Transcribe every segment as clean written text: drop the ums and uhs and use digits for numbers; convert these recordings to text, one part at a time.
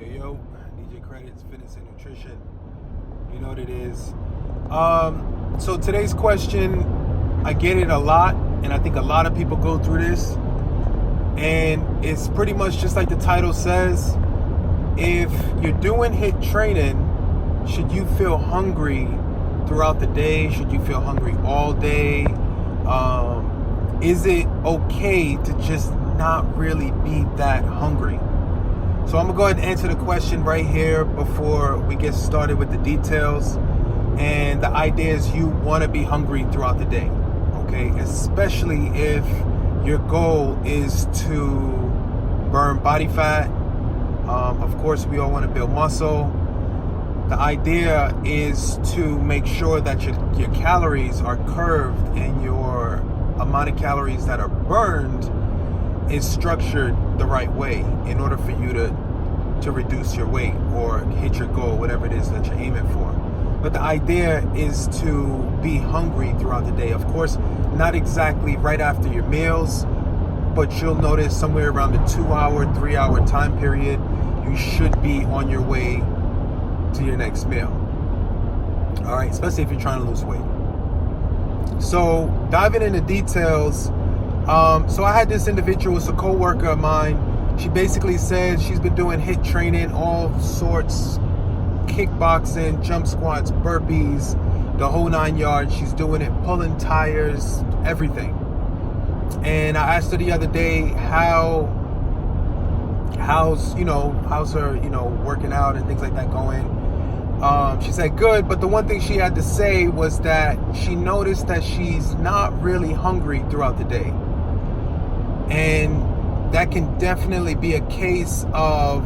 Yo, DJ Credits, Fitness and Nutrition. You know what it is. So today's question, I get it a lot, and I think a lot of people go through this. And it's pretty much just like the title says. If you're doing HIIT training, should you feel hungry throughout the day? Should you feel hungry all day? Is it okay to just not really be that hungry? So I'm gonna go ahead and answer the question right here before we get started with the details. And the idea is you want to be hungry throughout the day, okay? Especially if your goal is to burn body fat. Of course, we all want to build muscle. The idea is to make sure that your calories are curved and your amount of calories that are burned is structured the right way in order for you to reduce your weight or hit your goal, whatever it is that you're aiming for. But the idea is to be hungry throughout the day. Of course, not exactly right after your meals, but you'll notice somewhere around the 2-hour, 3-hour time period, you should be on your way to your next meal. All right, especially if you're trying to lose weight. So diving into details, so I had this individual, it's a co-worker of mine. She basically said she's been doing HIIT training, all sorts, kickboxing, jump squats, burpees, the whole 9 yards. She's doing it, pulling tires, everything. And I asked her the other day how's her, working out and things like that going. She said good, but the one thing she had to say was that she noticed that she's not really hungry throughout the day. And that can definitely be a case of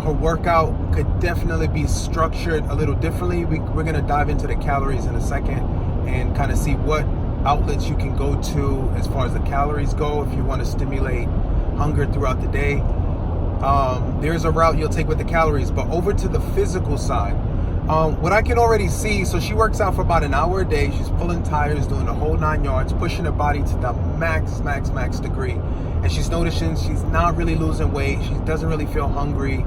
her workout could definitely be structured a little differently. We're going to dive into the calories in a second and kind of see what outlets you can go to as far as the calories go if you want to stimulate hunger throughout the day. There's a route you'll take with the calories, but over to the physical side, what I can already see, so she works out for about an hour a day. She's pulling tires, doing the whole 9 yards, pushing her body to the max degree. And she's noticing she's not really losing weight. She doesn't really feel hungry.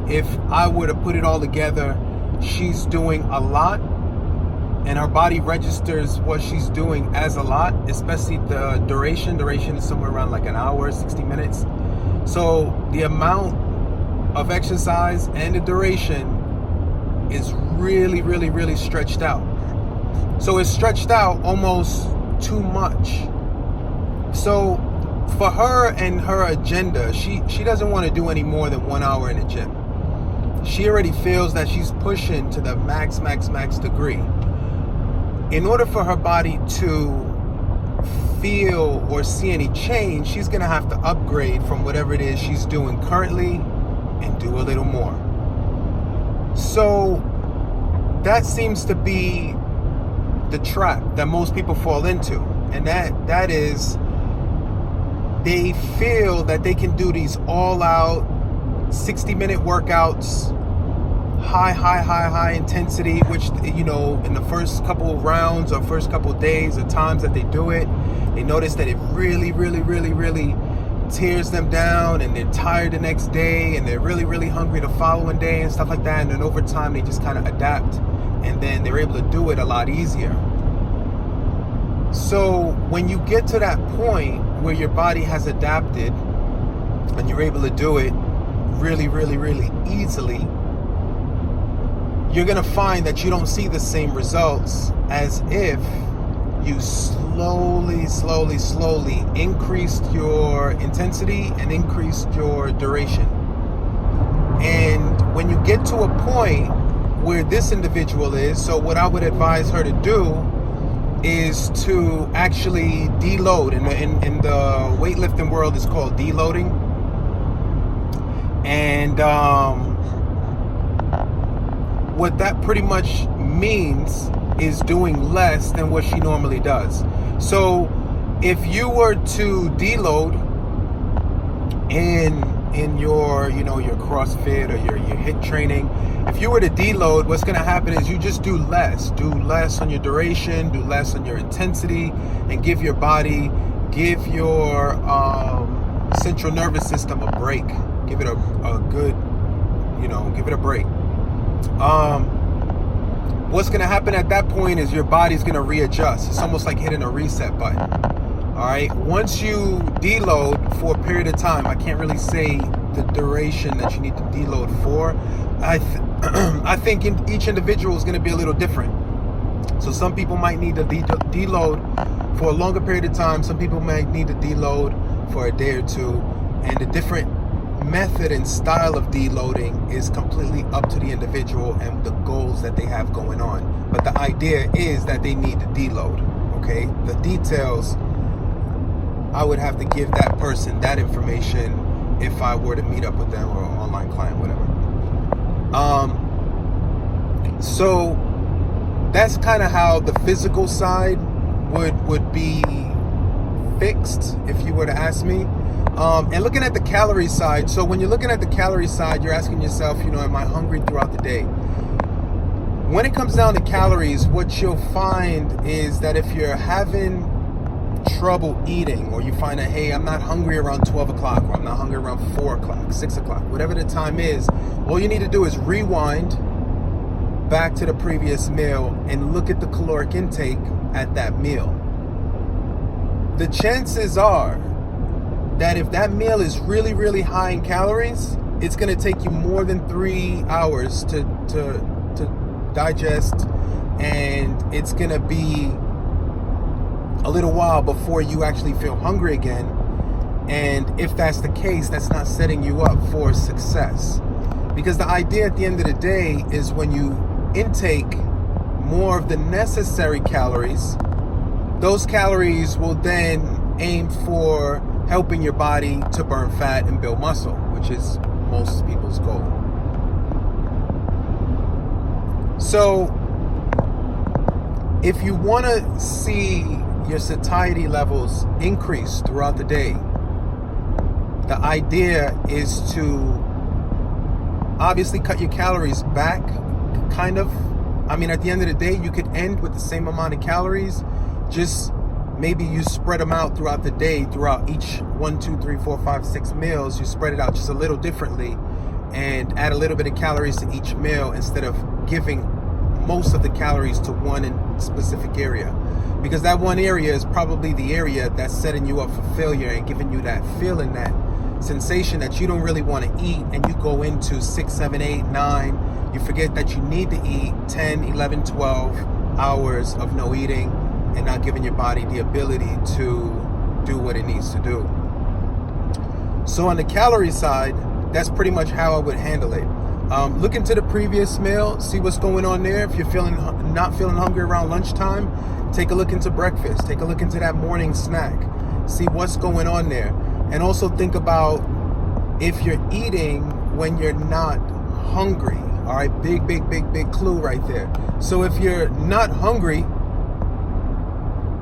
If I were to put it all together, she's doing a lot, and her body registers what she's doing as a lot, especially the duration. Duration is somewhere around like an hour, 60 minutes. So the amount of exercise and the duration is really stretched out. So it's stretched out almost too much. So for her and her agenda, she doesn't want to do any more than 1 hour in the gym. She already feels that she's pushing to the max degree. In order for her body to feel or see any change, she's going to have to upgrade from whatever it is she's doing currently and do a little more. So that seems to be the trap that most people fall into. And that is, they feel that they can do these all-out 60-minute workouts, high intensity, which, in the first couple of rounds or first couple of days or times that they do it, they notice that it really tears them down, and they're tired the next day, and they're really hungry the following day and stuff like that. And then over time, they just kind of adapt, and then they're able to do it a lot easier. So when you get to that point where your body has adapted and you're able to do it really easily, you're going to find that you don't see the same results as if you slowly increased your intensity and increased your duration. And when you get to a point where this individual is, so what I would advise her to do is to actually deload. In the weightlifting world, it's called deloading. And what that pretty much means is doing less than what she normally does. So if you were to deload in your your CrossFit or your HIIT training, if you were to deload, what's going to happen is you just do less on your duration, do less on your intensity, and give your body, give your central nervous system a break. Give it a good, give it a break. What's going to happen at that point is your body's going to readjust. It's almost like hitting a reset button. All right. Once you deload for a period of time, I can't really say the duration that you need to deload for. I think each individual is going to be a little different. So some people might need to deload for a longer period of time. Some people might need to deload for a day or two. And the different method and style of deloading is completely up to the individual and the goals that they have going on. But the idea is that they need to deload. Okay? The details, I would have to give that person that information if I were to meet up with them or an online client, whatever. So that's kind of how the physical side would be fixed, if you were to ask me. And looking at the calorie side, so when you're looking at the calorie side, you're asking yourself, am I hungry throughout the day? When it comes down to calories, what you'll find is that if you're having trouble eating, or you find that, hey, I'm not hungry around 12 o'clock, or I'm not hungry around 4 o'clock, 6 o'clock, whatever the time is, all you need to do is rewind back to the previous meal and look at the caloric intake at that meal. The chances are that if that meal is really, really high in calories, it's going to take you more than 3 hours to digest, and it's going to be a little while before you actually feel hungry again. And if that's the case, that's not setting you up for success. Because the idea at the end of the day is when you intake more of the necessary calories, those calories will then aim for helping your body to burn fat and build muscle, which is most people's goal. So if you want to see your satiety levels increase throughout the day, the idea is to obviously cut your calories back, kind of. I mean, at the end of the day, you could end with the same amount of calories, just maybe you spread them out throughout the day, throughout each 1, 2, 3, 4, 5, 6 meals. You spread it out just a little differently and add a little bit of calories to each meal instead of giving most of the calories to one specific area. Because that one area is probably the area that's setting you up for failure and giving you that feeling, that sensation that you don't really want to eat, and you go into 6, 7, 8, 9. You forget that you need to eat 10, 11, 12 hours of no eating and not giving your body the ability to do what it needs to do. So on the calorie side, that's pretty much how I would handle it. Look into the previous meal, see what's going on there. If you're not feeling hungry around lunchtime, take a look into breakfast. Take a look into that morning snack. See what's going on there. And also think about if you're eating when you're not hungry. All right, big clue right there. So if you're not hungry,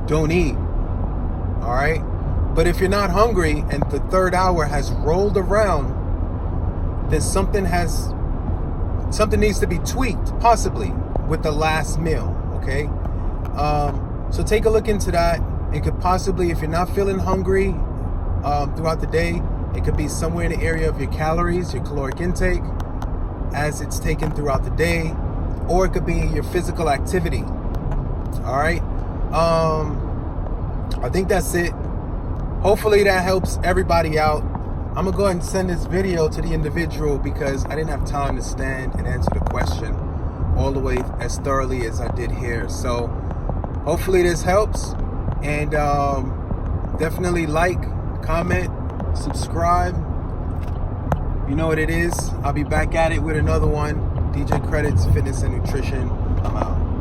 don't eat. All right? But if you're not hungry and the third hour has rolled around, then something needs to be tweaked, possibly, with the last meal, okay? So take a look into that. It could possibly, if you're not feeling hungry throughout the day, it could be somewhere in the area of your calories, your caloric intake, as it's taken throughout the day, or it could be your physical activity. All right? I think that's it. Hopefully that helps everybody out. I'm gonna go ahead and send this video to the individual because I didn't have time to stand and answer the question all the way as thoroughly as I did here. So hopefully this helps, and definitely like, comment, subscribe. You know what it is. I'll be back at it with another one. DJ Credits, Fitness and Nutrition. I'm out.